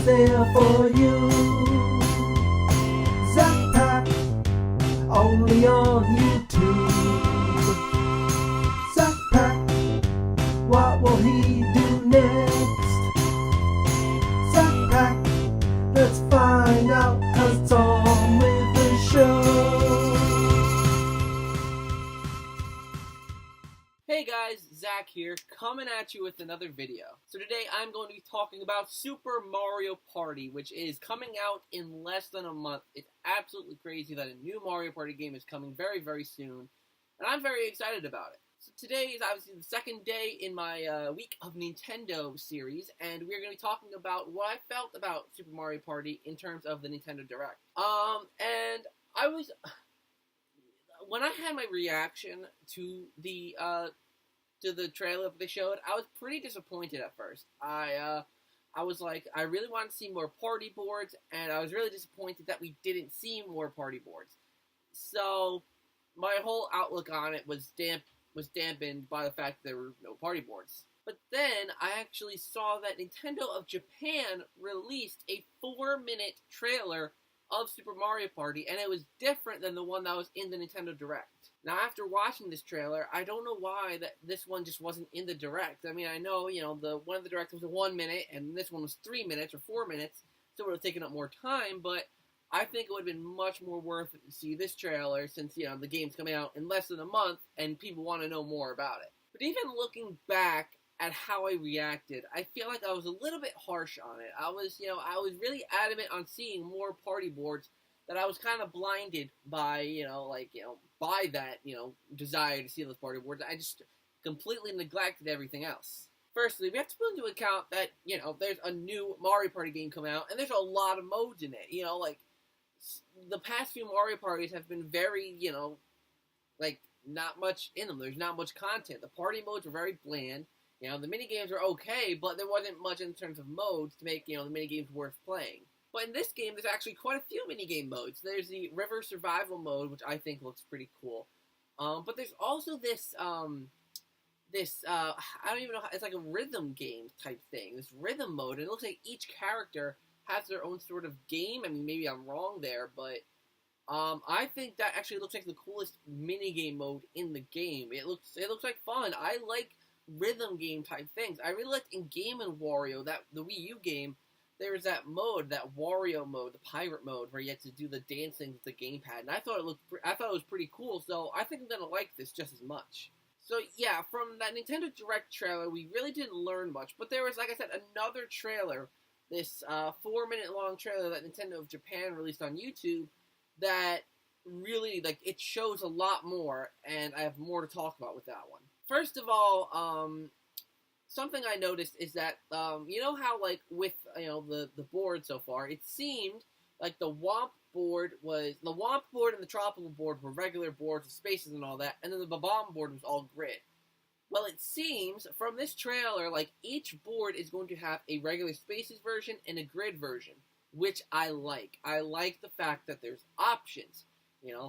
there for you. ZakPak, only on YouTube. ZakPak, what will he do next? ZakPak, let's find out, 'cause it's on with the show. Hey guys, Zach here, coming at you with another video. So today I'm going to be talking about Super Mario Party, which is coming out in less than a month. It's absolutely crazy that a new Mario Party game is coming very, very soon, and I'm very excited about it. So today is obviously the second day in my week of Nintendo series, and we're going to be talking about what I felt about Super Mario Party in terms of the Nintendo Direct. When I had my reaction to the trailer that they showed, I was pretty disappointed at first. I was like, I really wanted to see more party boards, and I was really disappointed that we didn't see more party boards. So my whole outlook on it was dampened by the fact that there were no party boards. But then I actually saw that Nintendo of Japan released a 4-minute trailer of Super Mario Party, and it was different than the one that was in the Nintendo Direct. Now, after watching this trailer, I don't know why that this one just wasn't in the Direct. I mean, I know, the one of the Direct was a 1 minute, and this one was 3 minutes or 4 minutes, so it would have taken up more time, but I think it would have been much more worth it to see this trailer since, the game's coming out in less than a month, and people want to know more about it. But even looking back at how I reacted, I feel like I was a little bit harsh on it. I was really adamant on seeing more party boards, that I was kind of blinded by, by that, desire to see those party boards. I just completely neglected everything else. Firstly, we have to put into account that, there's a new Mario Party game coming out, and there's a lot of modes in it. The past few Mario Parties have been very, not much in them. There's not much content. The party modes were very bland. The minigames are okay, but there wasn't much in terms of modes to make, the minigames worth playing. But in this game, there's actually quite a few minigame modes. There's the River Survival mode, which I think looks pretty cool. But there's also this, I don't even know, it's like a rhythm game type thing. This rhythm mode, and it looks like each character has their own sort of game. I mean, maybe I'm wrong there, but I think that actually looks like the coolest minigame mode in the game. It looks like fun. I like rhythm game type things. I really liked in Game & Wario, the Wii U game, there was that mode, that Wario mode, the pirate mode, where you had to do the dancing with the gamepad, and I thought it was pretty cool, so I think I'm gonna like this just as much. So yeah, from that Nintendo Direct trailer, we really didn't learn much, but there was, like I said, another trailer, this 4-minute long trailer that Nintendo of Japan released on YouTube, that really, it shows a lot more, and I have more to talk about with that one. First of all, something I noticed is that, you know how, with, the board so far, it seemed like the Womp board and the Tropical board were regular boards with spaces and all that, and then the Bomb board was all grid. Well, it seems, from this trailer, each board is going to have a regular spaces version and a grid version, which I like. I like the fact that there's options.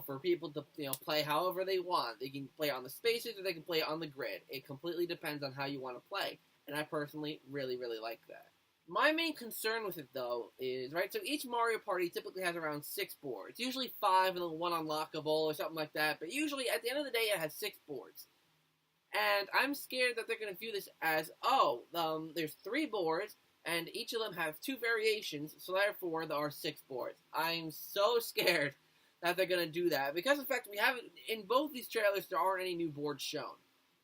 For people to, play however they want. They can play on the spaces or they can play on the grid. It completely depends on how you want to play. And I personally really, really like that. My main concern with it, though, is, so each Mario Party typically has around 6 boards. Usually 5 and then 1 unlockable or something like that. But usually, at the end of the day, it has 6 boards. And I'm scared that they're going to view this as, there's 3 boards, and each of them have 2 variations, so therefore there are 6 boards. I'm so scared that they're going to do that. Because, in fact, in both these trailers, there aren't any new boards shown.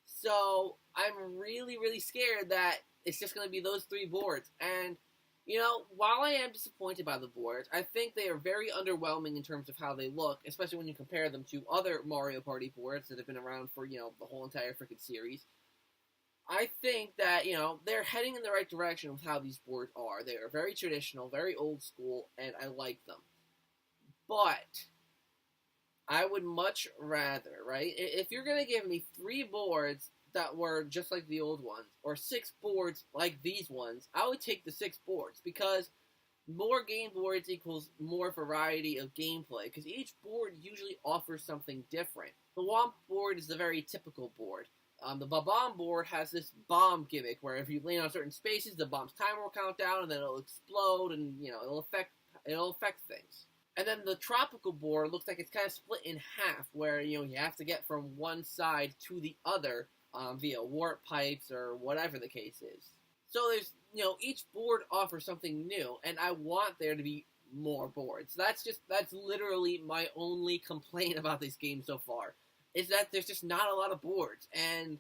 So, I'm really, really scared that it's just going to be those 3 boards. And, while I am disappointed by the boards, I think they are very underwhelming in terms of how they look, especially when you compare them to other Mario Party boards that have been around for, the whole entire freaking series. I think that, they're heading in the right direction with how these boards are. They are very traditional, very old school, and I like them. But I would much rather, if you're going to give me 3 boards that were just like the old ones, or 6 boards like these ones, I would take the 6 boards, because more game boards equals more variety of gameplay, because each board usually offers something different. The Womp board is the very typical board. The bomb board has this bomb gimmick where if you land on certain spaces, the bomb's timer will count down, and then it'll explode, and it'll affect things. And then the tropical board looks like it's kind of split in half, where you have to get from one side to the other via warp pipes or whatever the case is. So there's each board offers something new, and I want there to be more boards. That's literally my only complaint about this game so far, is that there's just not a lot of boards. And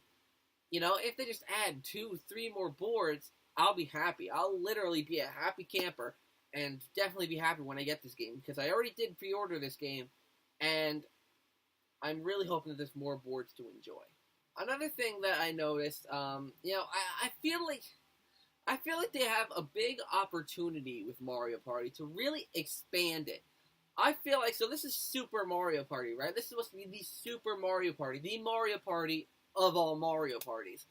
if they just add 2-3 more boards, I'll be happy. I'll literally be a happy camper. And definitely be happy when I get this game, because I already did pre-order this game, and I'm really hoping that there's more boards to enjoy. Another thing that I noticed, I feel like they have a big opportunity with Mario Party to really expand it. I feel like, so this is Super Mario Party, right? This is supposed to be the Super Mario Party, the Mario Party of all Mario Parties.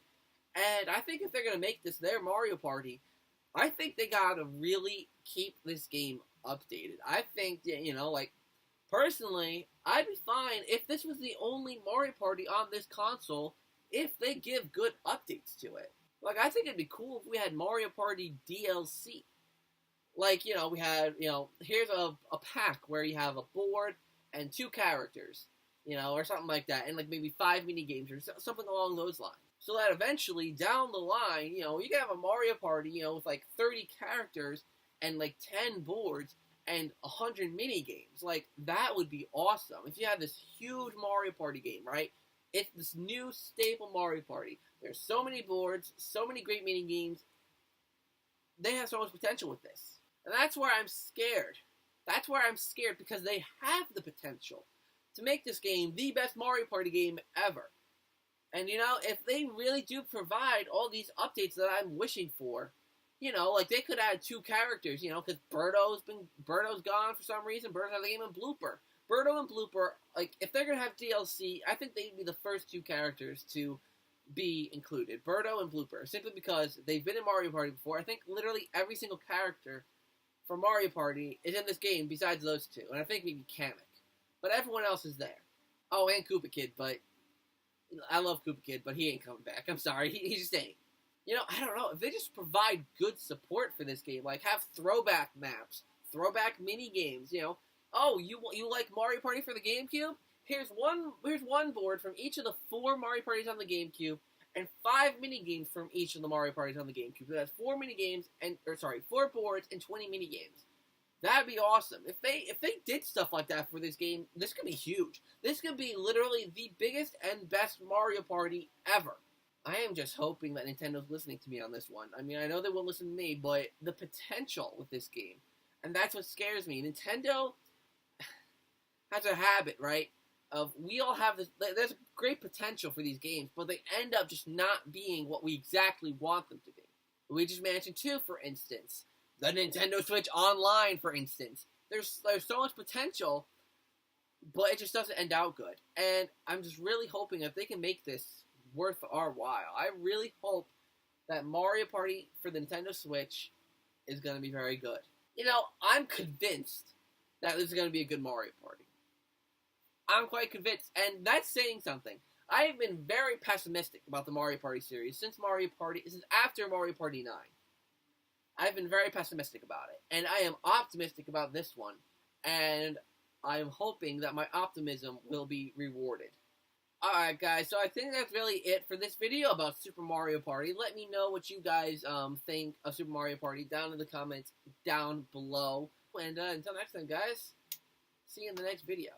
And I think if they're going to make this their Mario Party, I think they gotta really keep this game updated. I think, personally, I'd be fine if this was the only Mario Party on this console if they give good updates to it. Like, I think it'd be cool if we had Mario Party DLC. Like, we had, here's a pack where you have a board and 2 characters, or something like that, and, maybe 5 mini-games or something along those lines. So that eventually, down the line, you can have a Mario Party, with 30 characters and 10 boards and 100 mini games. That would be awesome. If you have this huge Mario Party game, right? It's this new staple Mario Party. There's so many boards, so many great mini games. They have so much potential with this. And that's where I'm scared. That's where I'm scared, because they have the potential to make this game the best Mario Party game ever. And, if they really do provide all these updates that I'm wishing for, they could add 2 characters, because Birdo's gone for some reason. Birdo's out of the game, and Blooper. Birdo and Blooper, if they're going to have DLC, I think they'd be the first 2 characters to be included. Birdo and Blooper, simply because they've been in Mario Party before. I think literally every single character from Mario Party is in this game besides those 2. And I think maybe Kamek. But everyone else is there. Oh, and Koopa Kid, but I love Koopa Kid, but he ain't coming back. I'm sorry, he just ain't. I don't know. If they just provide good support for this game, have throwback maps, throwback mini games. Oh, you like Mario Party for the GameCube? Here's one board from each of the 4 Mario Parties on the GameCube, and 5 mini games from each of the Mario Parties on the GameCube. So that's 4 mini games 4 boards and 20 mini games. That'd be awesome. If they did stuff like that for this game, this could be huge. This could be literally the biggest and best Mario Party ever. I am just hoping that Nintendo's listening to me on this one. I mean, I know they won't listen to me, but the potential with this game, and that's what scares me. Nintendo has a habit, right, of we all have this, there's great potential for these games, but they end up just not being what we exactly want them to be. Luigi's Mansion 2, for instance. The Nintendo Switch Online, for instance. There's so much potential, but it just doesn't end out good. And I'm just really hoping that they can make this worth our while. I really hope that Mario Party for the Nintendo Switch is going to be very good. I'm convinced that this is going to be a good Mario Party. I'm quite convinced, and that's saying something. I have been very pessimistic about the Mario Party series since after Mario Party 9. I've been very pessimistic about it, and I am optimistic about this one, and I am hoping that my optimism will be rewarded. Alright guys, so I think that's really it for this video about Super Mario Party. Let me know what you guys think of Super Mario Party down in the comments down below. And until next time guys, see you in the next video.